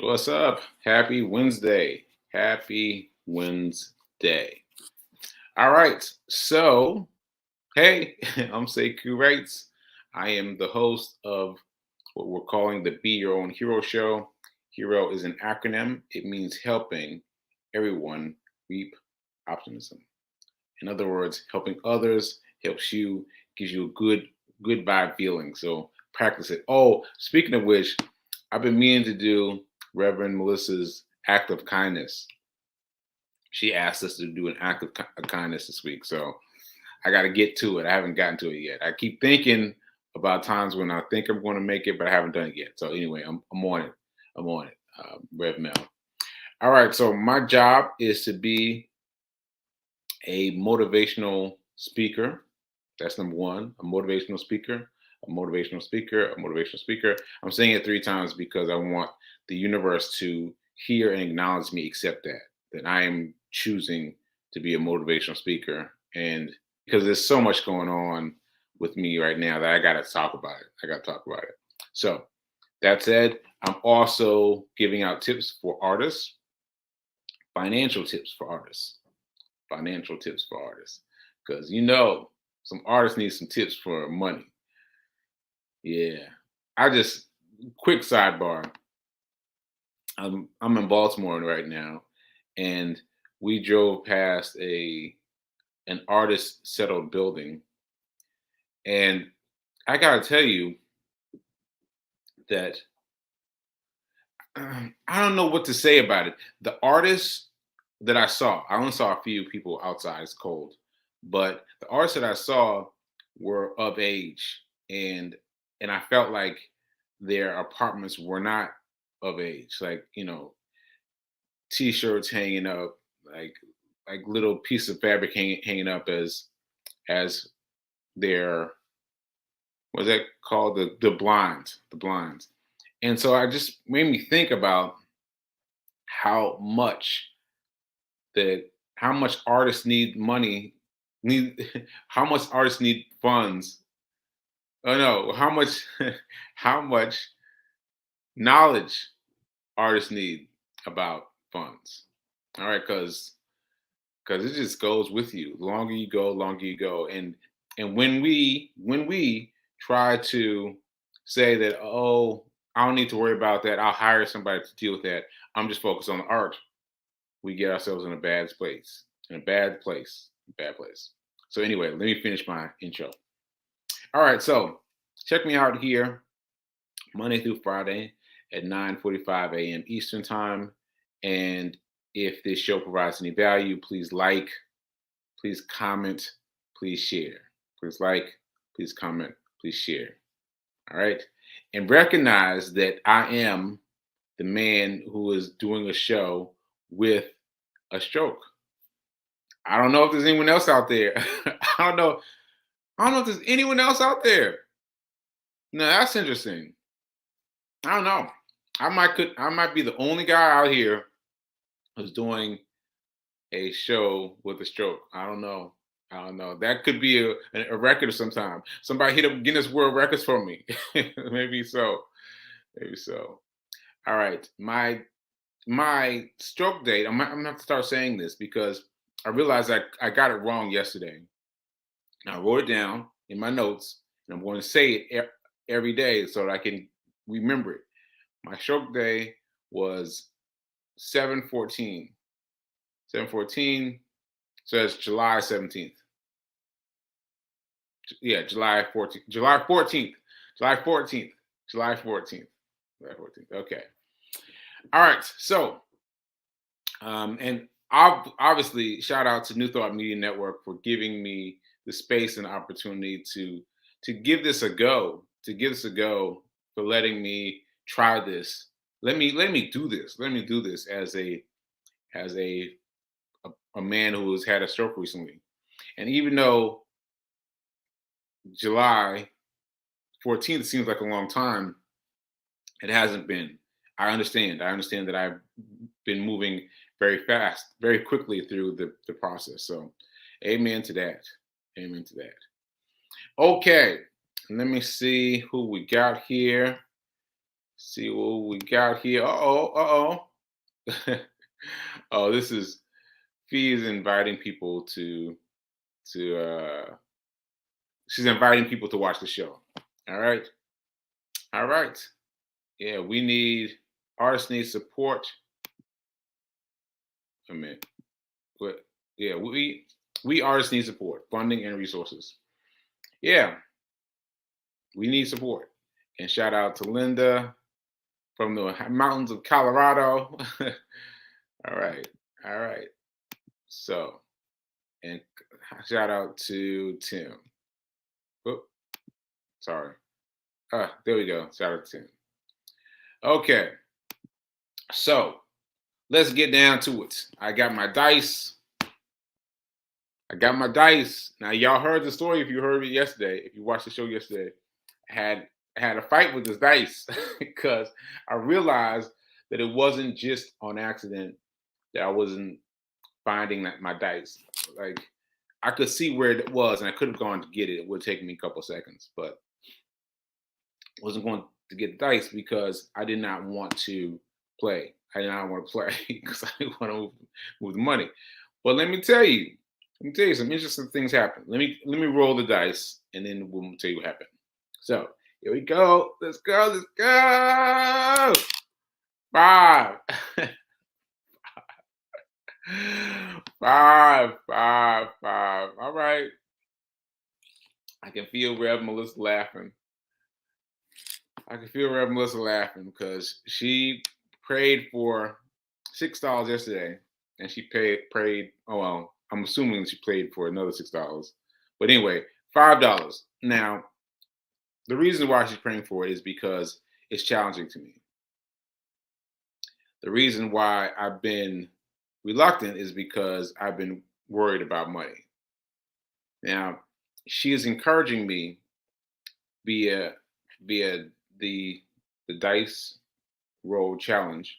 What's up? Happy Wednesday. Happy Wednesday. All right. So, hey, I'm Sekou Wrights. I am the host of what we're calling the Be Your Own Hero Show. Hero is an acronym, it means helping everyone reap optimism. In other words, helping others helps you, gives you a good vibe feeling. So practice it. Oh, speaking of which, I've been meaning to do Reverend Melissa's act of kindness. She asked us to do an act of kindness this week. So I got to get to it. I haven't gotten to it yet. I keep thinking about times when I think I'm going to make it, but I haven't done it yet. So anyway, I'm on it. I'm on it. Rev Mel. All right. So my job is to be a motivational speaker. That's number one, a motivational speaker, a motivational speaker, a motivational speaker. I'm saying it 3 times because I want the universe to hear and acknowledge me, accept that I am choosing to be a motivational speaker. And because there's so much going on with me right now that I got to talk about it. I got to talk about it. So that said, I'm also giving out tips for artists, financial tips for artists, financial tips for artists. Because some artists need some tips for money. Yeah. Quick sidebar. I'm in Baltimore right now, and we drove past an artist settled building. And I gotta tell you that I don't know what to say about it. The artists that I saw, I only saw a few people outside, it's cold, but the artists that I saw were of age, and I felt like their apartments were not of age. Like, t-shirts hanging up, like little piece of fabric hanging up as their, what's that called, the blinds. And so I just made me think about how much that how much artists need money, need how much artists need funds. Oh no, how much how much knowledge artists need about funds. All right, because it just goes with you. The longer you go. And when we try to say that, oh, I don't need to worry about that, I'll hire somebody to deal with that, I'm just focused on the art, we get ourselves in a bad place. In a bad place. Bad place. So anyway, let me finish my intro. All right, so check me out here Monday through Friday at 9:45 a.m. Eastern Time. And if this show provides any value, please like, please comment, please share. Please like, please comment, please share. All right. And recognize that I am the man who is doing a show with a stroke. I don't know if there's anyone else out there. I don't know. I don't know if there's anyone else out there. No, that's interesting. I don't know. I might be the only guy out here who's doing a show with a stroke. I don't know. I don't know. That could be a record sometime. Somebody hit up Guinness World Records for me. Maybe so. Maybe so. All right. My stroke date. I'm gonna have to start saying this because I realized I got it wrong yesterday. I wrote it down in my notes, and I'm going to say it every day so that I can remember it. My stroke day was 7/14. 7/14. So it's July 17th. Yeah, July 14th. July 14th. July 14th. July 14th. July 14th. Okay. All right. So, and obviously, shout out to New Thought Media Network for giving me the space and opportunity to give this a go. To give this a go, for letting me try this. Let me do this. Let me do this as a man who has had a stroke recently. And even though July 14th seems like a long time, it hasn't been. I understand. I understand that I've been moving very fast, very quickly through the process. So, amen to that. Amen to that. Okay, let me see who we got here. See what we got here. Oh, this is Fee is inviting people to she's inviting people to watch the show. All right. All right. Yeah, we need artists need support. A minute. But yeah, we artists need support, funding and resources. Yeah, we need support. And shout out to Linda from the mountains of Colorado. All right. All right. So, and shout out to Tim. Oh, sorry. There we go. Shout out to Tim. Okay. So, let's get down to it. I got my dice. Now, y'all heard the story if you heard it yesterday. If you watched the show yesterday, I had a fight with this dice because I realized that it wasn't just on accident that I wasn't finding that my dice. Like I could see where it was, and I could have gone to get it. It would take me a couple seconds, but I wasn't going to get the dice because I did not want to play. I did not want to play because I didn't want to move the money. But let me tell you some interesting things happen. Let me roll the dice, and then we'll tell you what happened. So here we go. Let's go. Let's go. Five. Five. All right. I can feel Rev Melissa laughing. Because she prayed for $6 yesterday, and she prayed. Oh well, I'm assuming she prayed for another $6. But anyway, $5. Now, the reason why she's praying for it is because it's challenging to me. The reason why I've been reluctant is because I've been worried about money. Now, she is encouraging me via the dice roll challenge,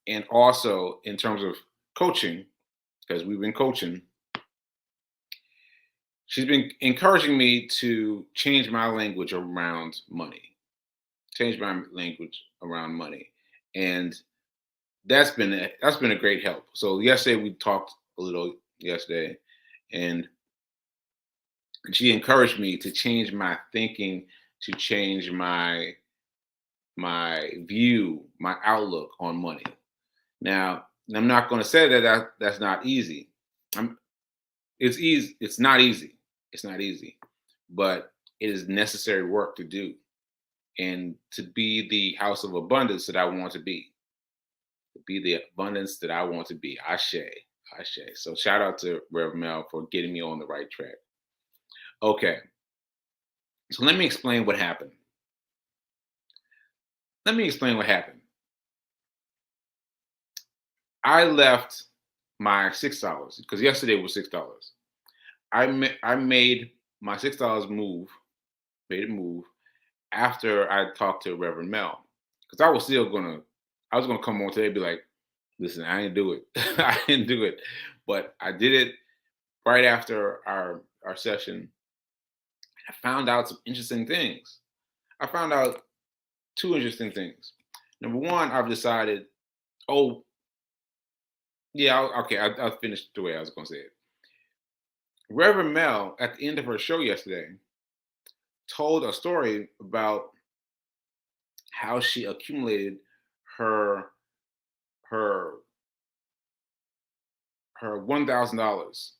and also in terms of coaching, because we've been coaching. She's been encouraging me to change my language around money. And that's been a great help. So yesterday we talked a little yesterday, and she encouraged me to change my thinking, to change my view, my outlook on money. Now, I'm not going to say that's not easy. It's easy. It's not easy. It's not easy, but it is necessary work to do, and to be the house of abundance that I want to be. To be the abundance that I want to be. Ashe. So shout out to Rev Mel for getting me on the right track. Okay. So let me explain what happened. I left my $6 because yesterday was $6. I made my $6 move, after I talked to Reverend Mel, because I was gonna come on today and be like, listen, I didn't do it. I didn't do it, but I did it right after our session. I found out some interesting things. I found out two interesting things. Number one, I've decided, oh, yeah, I'll finish the way I was going to say it. Reverend Mel, at the end of her show yesterday, told a story about how she accumulated her her her $1,000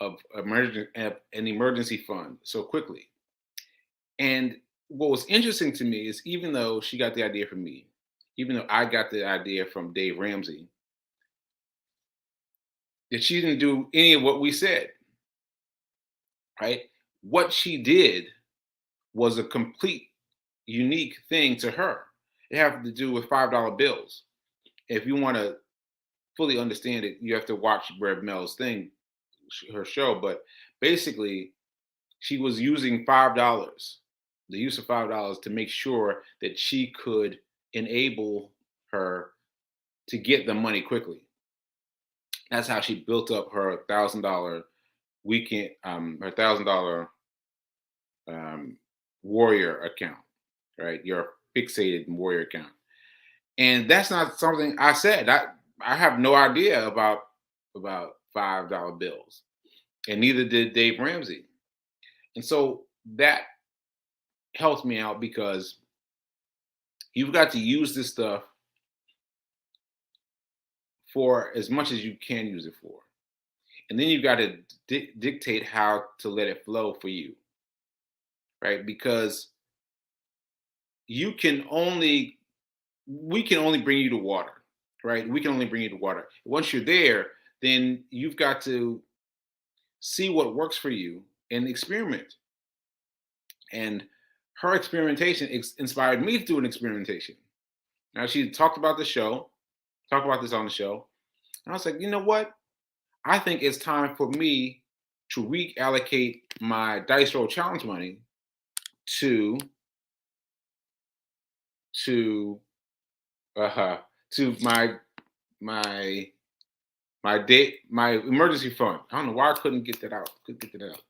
of an emergency fund so quickly. And what was interesting to me is, even though she got the idea from me, even though I got the idea from Dave Ramsey, that she didn't do any of what we said. Right? What she did was a complete unique thing to her. It had to do with $5 bills. If you want to fully understand it, you have to watch Rev Mel's thing, her show. But basically, she was using $5, the use of $5, to make sure that she could enable her to get the money quickly. That's how she built up her $1,000 weekend, her $1,000 warrior account, right? Your fixated warrior account. And that's not something I said. I have no idea about $5 bills, and neither did Dave Ramsey. And so that helps me out because you've got to use this stuff for as much as you can use it for. And then you've got to dictate how to let it flow for you, right? Because you can only, we can only bring you to water, right? We can only bring you to water. Once you're there, then you've got to see what works for you and experiment. And her experimentation inspired me to do an experimentation. Now, she talked about the show, talked about this on the show. And I was like, you know what? I think it's time for me to reallocate my dice roll challenge money to to to my emergency fund. I don't know why I couldn't get that out. Couldn't get that out.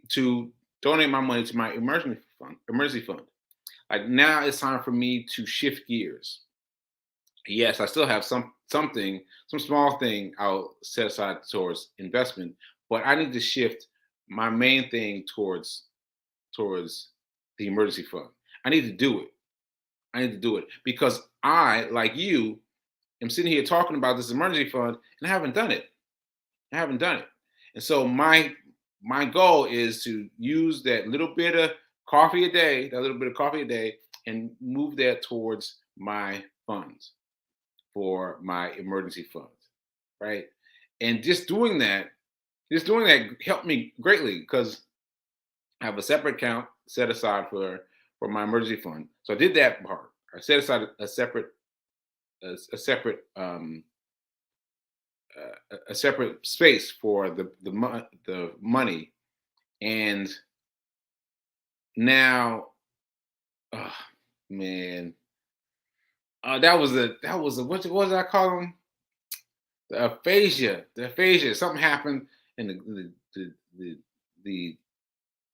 To donate my money to my emergency fund. Like now it's time for me to shift gears. Yes, I still have some small thing I'll set aside towards investment, but I need to shift my main thing towards the emergency fund. I need to do it. I need to do it because I, like you, am sitting here talking about this emergency fund and I haven't done it. I haven't done it. And so my goal is to use that little bit of coffee a day, and move that towards my funds for my emergency funds, right? And just doing that helped me greatly because I have a separate account set aside for my emergency fund. So I did that part. I set aside a separate a separate space for the money, and now, oh, man, that was a what did I call them? The aphasia. The aphasia. Something happened, and the the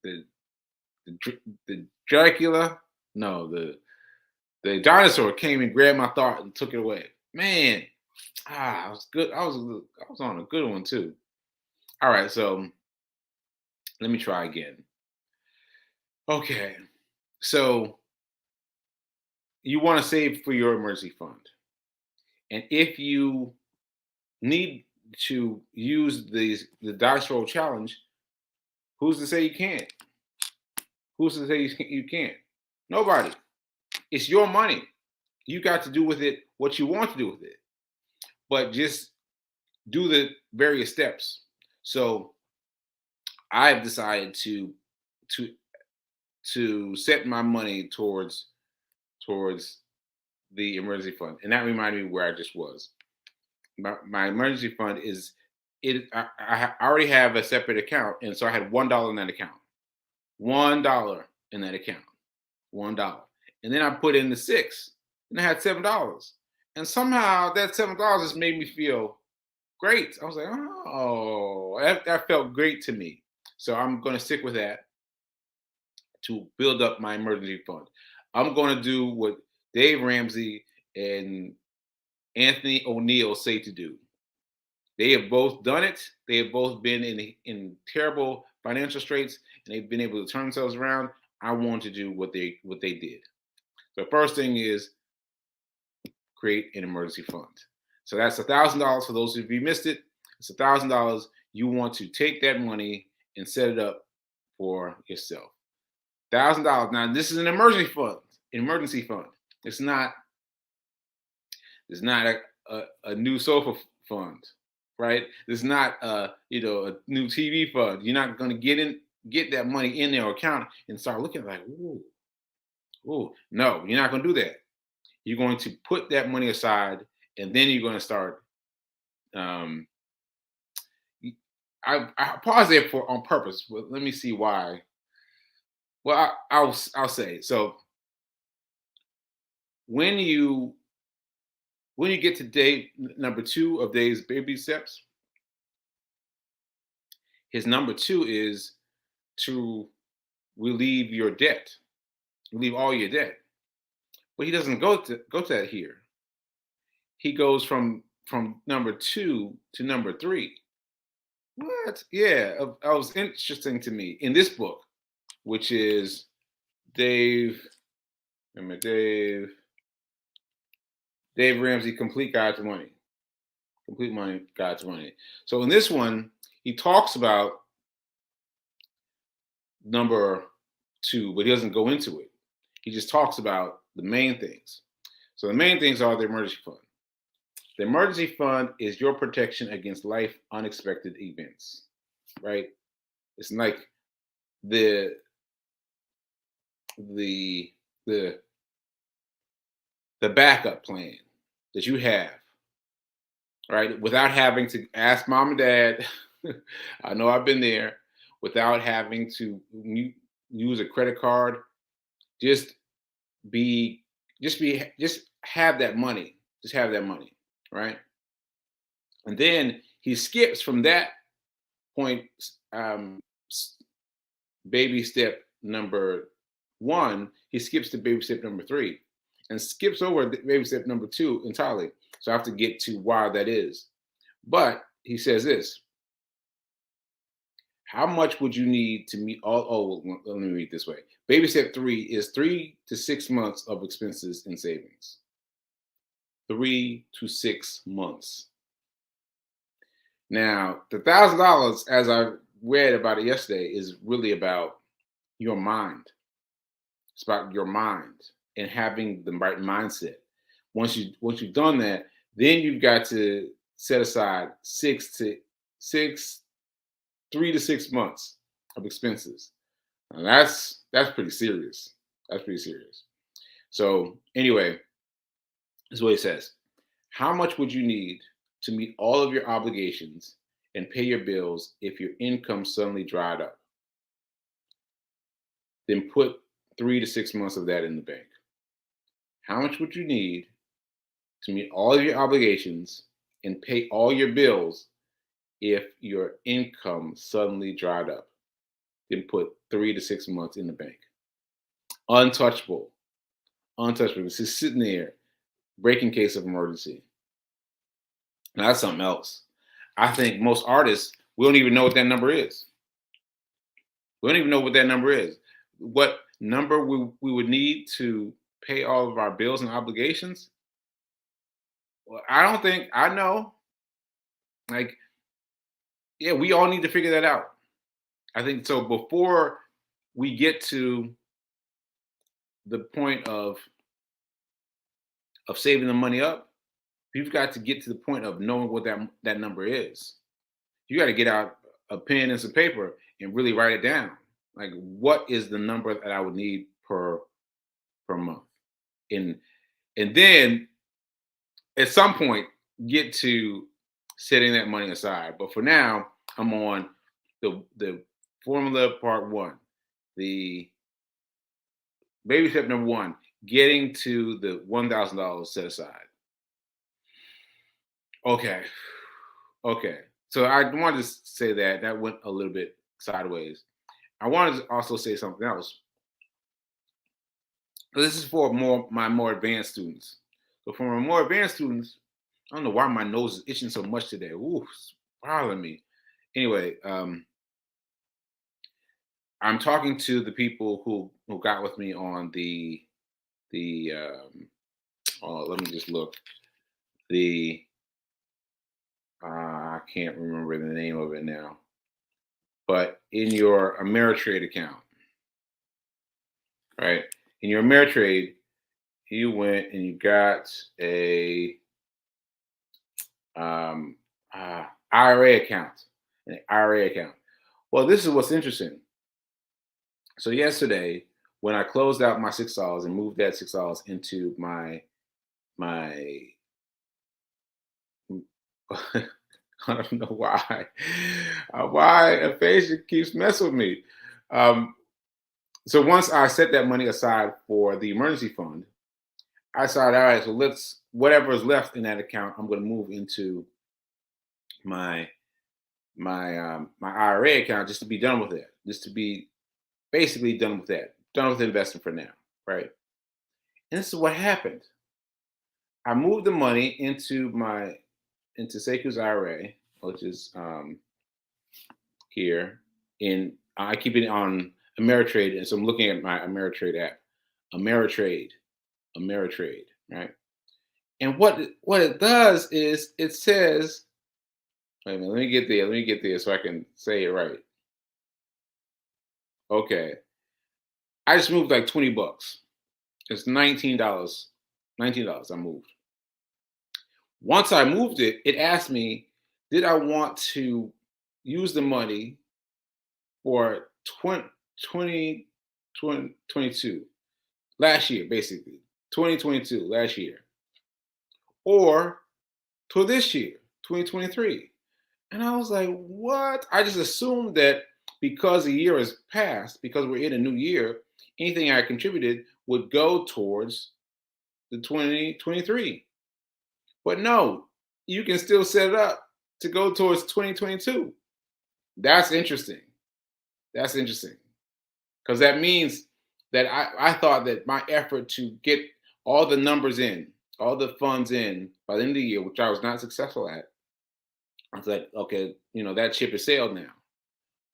the Dracula. No, the dinosaur came and grabbed my thought and took it away. Man, I was good. I was on a good one too. All right, so let me try again. Okay, so you want to save for your emergency fund, and if you need to use the dice roll challenge, who's to say you can't? Who's to say you can't? Nobody. It's your money. You got to do with it what you want to do with it, but just do the various steps. So I've decided to to set my money towards the emergency fund, and that reminded me where I just was. My emergency fund is it. I already have a separate account, and so I had $1 in that account. $1 in that account. $1, and then I put in the six, and I had $7, and somehow that $7 just made me feel great. I was like, oh, that felt great to me. So I'm going to stick with that to build up my emergency fund. I'm going to do what Dave Ramsey and Anthony O'Neill say to do. They have both done it. They have both been in terrible financial straits, and they've been able to turn themselves around. I want to do what they did. So first thing is create an emergency fund. So that's $1,000 for those of you who missed it. It's $1,000. You want to take that money and set it up for yourself. $1,000. Now this is an emergency fund. Emergency fund. It's not a new sofa fund, right? It's not a new TV fund. You're not going to get that money in their account and start looking like, ooh. No, you're not going to do that. You're going to put that money aside, and then you're going to start. I paused there on purpose, but let me see why. Well, I'll say so. When you get to day number 2 of Dave's baby steps, his number 2 is to relieve your debt, relieve all your debt. But he doesn't go to that here. He goes from number 2 to number 3. What? Yeah, that was interesting to me in this book, which is Dave. Remember Dave Ramsey, Complete Guide to Money. Complete Money Guide to Money. So in this one, he talks about number 2, but he doesn't go into it. He just talks about the main things. So the main things are the emergency fund. The emergency fund is your protection against life unexpected events, right? It's like the the the the backup plan that you have, right? Without having to ask mom and dad. I know I've been there. Without having to use a credit card, just be, just have that money. Just have that money, right? And then he skips from that point, um, baby step number 1. He skips to baby step number 3, and skips over baby step number 2 entirely. So I have to get to why that is. But he says this: how much would you need to meet all? Oh, let me read it this way. Baby step 3 is 3 to 6 months of expenses and savings. 3 to 6 months. Now, the $1,000, as I read about it yesterday, is really about your mind. It's about your mind and having the right mindset. Once you've done that, then you've got to set aside 3 to 6 months of expenses. And that's pretty serious. That's pretty serious. So anyway, this is what he says. How much would you need to meet all of your obligations and pay your bills if your income suddenly dried up? Then put 3 to 6 months of that in the bank. How much would you need to meet all of your obligations and pay all your bills if your income suddenly dried up? Then put 3 to 6 months in the bank. Untouchable. Untouchable. It's just sitting there, breaking case of emergency. Now that's something else. I think most artists, we don't even know what that number is. We don't even know what that number is. What number we would need to pay all of our bills and obligations? Well, I don't think I know. Like, yeah, we all need to figure that out. I think so. Before we get to the point of saving the money up, you've got to get to the point of knowing what that number is. You got to get out a pen and some paper and really write it down. Like, what is the number that I would need per month? And then at some point get to setting that money aside. But for now, I'm on the formula part 1, the baby step number 1, getting to the $1,000 set aside. Okay. So I wanted to say that went a little bit sideways. I wanted to also say something else. This is for my more advanced students. So for my more advanced students, I don't know why my nose is itching so much today. Ooh, it's bothering me. Anyway, I'm talking to the people who got with me on the let me just look. I can't remember the name of it now. But in your Ameritrade account, right? In your Ameritrade, you went and you got a IRA account, an IRA account. Well, this is what's interesting. So yesterday, when I closed out my $6 and moved that $6 into my I don't know why aphasia keeps messing with me. So once I set that money aside for the emergency fund, I decided, all right, so whatever is left in that account, I'm going to move into my IRA account just to be done with it, just to be basically done with that, done with investing for now, right? And this is what happened. I moved the money into Seiku's IRA, which is here. In I keep it on Ameritrade, and so I'm looking at my Ameritrade app. Ameritrade, Ameritrade, right? And what it does is it says, wait a minute, let me get there. Let me get there so I can say it right. Okay. I just moved like 20 bucks. It's $19. $19 I moved. Once I moved it, it asked me, did I want to use the money for 20, 2022, last year, basically, 2022, last year, or to this year, 2023. And I was like, what? I just assumed that because a year has passed, because we're in a new year, anything I contributed would go towards the 2023. But no, you can still set it up to go towards 2022. That's interesting. That's interesting. Because that means that I thought that my effort to get all the numbers in, all the funds in by the end of the year, which I was not successful at, I was like, okay, that ship has sailed now.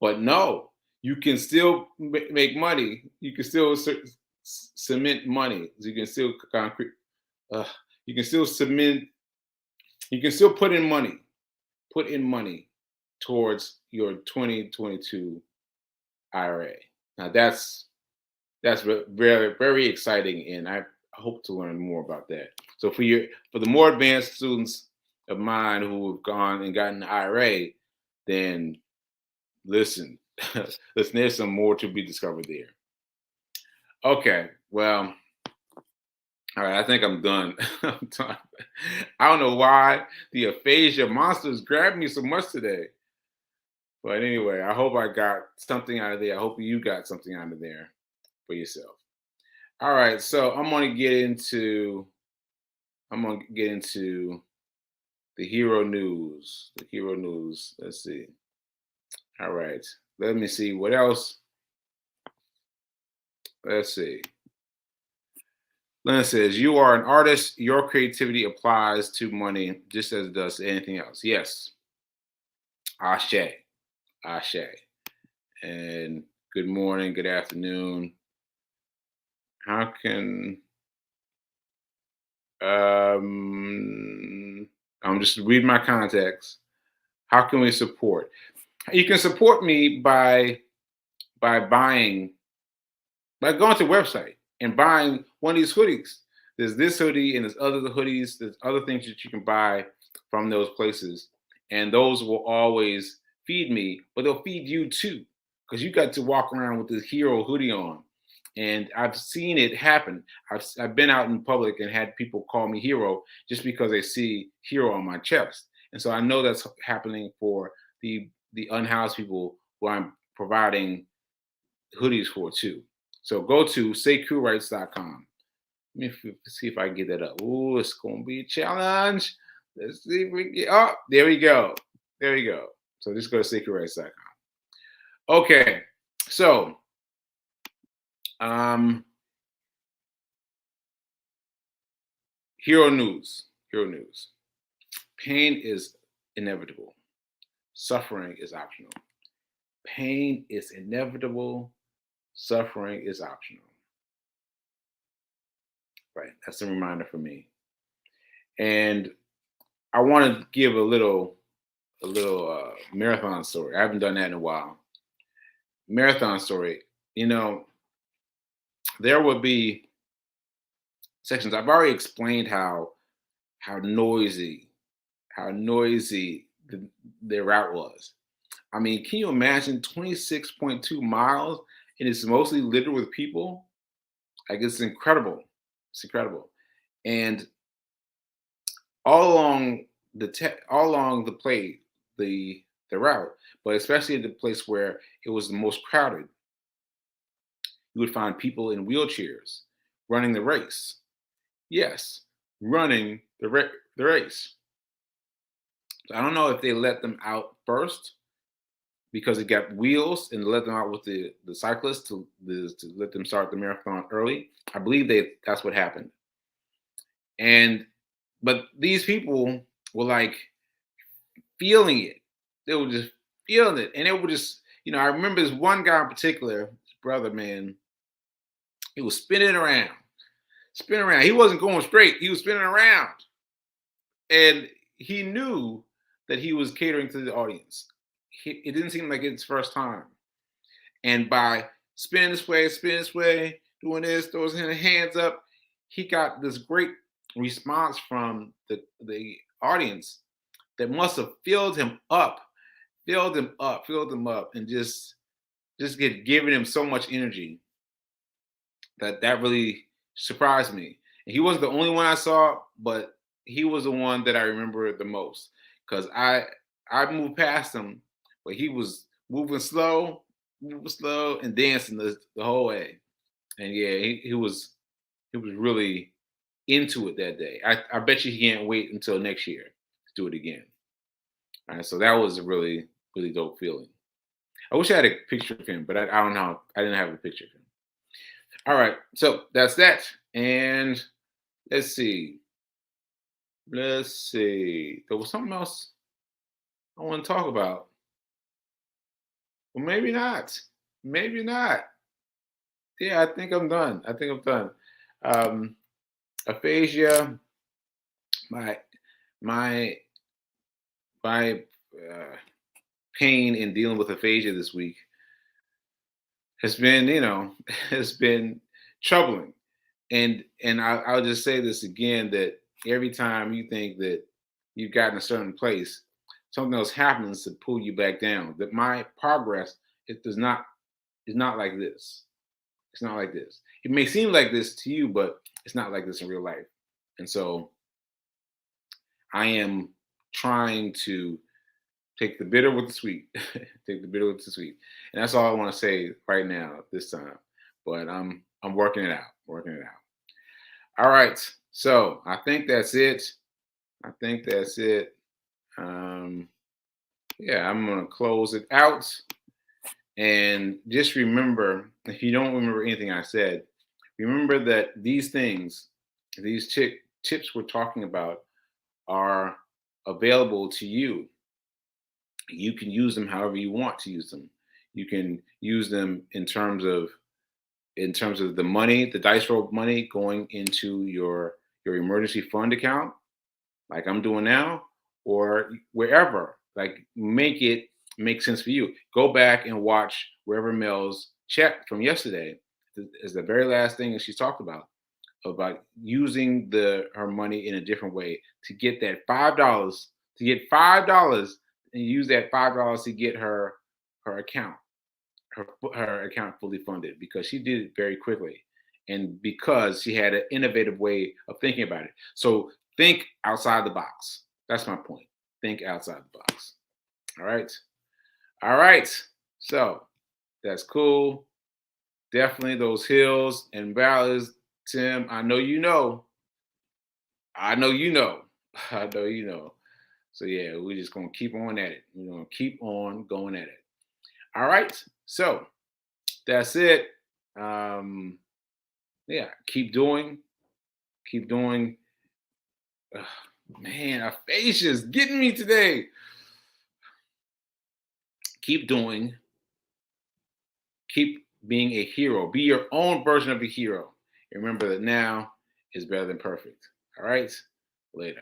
But no, you can still make money. You can still cement money. You can still concrete. You can still cement. You can still put in money. Put in money towards your 2022 IRA. Now that's very very exciting, and I hope to learn more about that. So for the more advanced students of mine who have gone and gotten the IRA, then listen, listen, there's some more to be discovered there. Okay, well, all right, I think I'm done. I'm done. I don't know why the aphasia monsters grabbed me so much today. But anyway, I hope I got something out of there. I hope you got something out of there for yourself. All right, so I'm gonna get into the hero news. The hero news. Let's see. All right. Let me see what else. Let's see. Lena says, you are an artist. Your creativity applies to money just as it does to anything else. Yes. Ashe. Ashe. And good morning, good afternoon. How can I'm just reading my contacts. How can we support? You can support me by buying, by going to the website and buying one of these hoodies. There's this hoodie and there's other hoodies. There's other things that you can buy from those places, and those will always feed me, but they'll feed you too, because you got to walk around with this hero hoodie on. And I've seen it happen. I've been out in public and had people call me hero just because they see hero on my chest. And so I know that's happening for the unhoused people who I'm providing hoodies for too. So go to saycoolrights.com. Let me see if I can get that up. Ooh, it's gonna be a challenge. Let's see if we get. Oh, there we go. There we go. So just go to saycoolrights.com. Okay, so hero news. Hero news. Pain is inevitable. Suffering is optional. Pain is inevitable. Suffering is optional. Right. That's a reminder for me. And I want to give a little marathon story. I haven't done that in a while. Marathon story. There would be sections. I've already explained how noisy their route was. I mean, can you imagine 26.2 miles and it's mostly littered with people? Like, it's incredible. It's incredible. And all along the route, but especially in the place where it was the most crowded, you would find people in wheelchairs running the race. Yes, running the race. So I don't know if they let them out first because it got wheels and let them out with the cyclists to let them start the marathon early. I believe that's what happened. And but these people were like feeling it. They were just feeling it, and they were just, I remember this one guy in particular, his brother, man. He was spinning around, spinning around. He wasn't going straight. He was spinning around, and he knew that he was catering to the audience. It didn't seem like it's first time, and by spinning this way, doing this, throwing his hands up, he got this great response from the audience that must have filled him up, filled him up, and just get giving him so much energy that really surprised me. And he wasn't the only one I saw, but he was the one that I remember the most because I moved past him, but he was moving slow, and dancing the whole way. And yeah, he was really into it that day. I bet you he can't wait until next year to do it again. All right, so that was a really really dope feeling. I wish I had a picture of him, but I don't know. I didn't have a picture of him. All right, so that's that. And let's see. Let's see. There was something else I want to talk about. Well, maybe not. Maybe not. Yeah, I think I'm done. I think I'm done. Um, Aphasia, my my my pain in dealing with aphasia this week has been, has been troubling. And I'll just say this again, that every time you think that you've gotten a certain place, something else happens to pull you back down. That my progress, it does not is not like this. It's not like this. It may seem like this to you, but it's not like this in real life. And so I am trying to take the bitter with the sweet. Take the bitter with the sweet. And that's all I want to say right now this time. But I'm working it out. Working it out. All right. So I think that's it. I think that's it. Yeah, I'm gonna close it out. And just remember, if you don't remember anything I said, remember that these things, these tips we're talking about, are available to you. You can use them however you want to use them. You can use them in terms of the money, the dice roll money going into your emergency fund account, like I'm doing now, or wherever. Like make it make sense for you. Go back and watch wherever Mel's check from yesterday is the very last thing that she's talked about using her money in a different way to get that $5, and use that $5 to get her account her account fully funded, because she did it very quickly, and because she had an innovative way of thinking about it. So think outside the box. That's my point. Think outside the box. All right. All right. So that's cool. Definitely those hills and valleys, Tim. I know you know. I know you know. I know you know. So yeah, we're just gonna keep on at it. We're gonna keep on going at it. All right. So that's it. Um, yeah, keep doing. Ugh, man, aphasia is getting me today. Keep doing. Keep being a hero. Be your own version of a hero. And remember that now is better than perfect. All right. Later.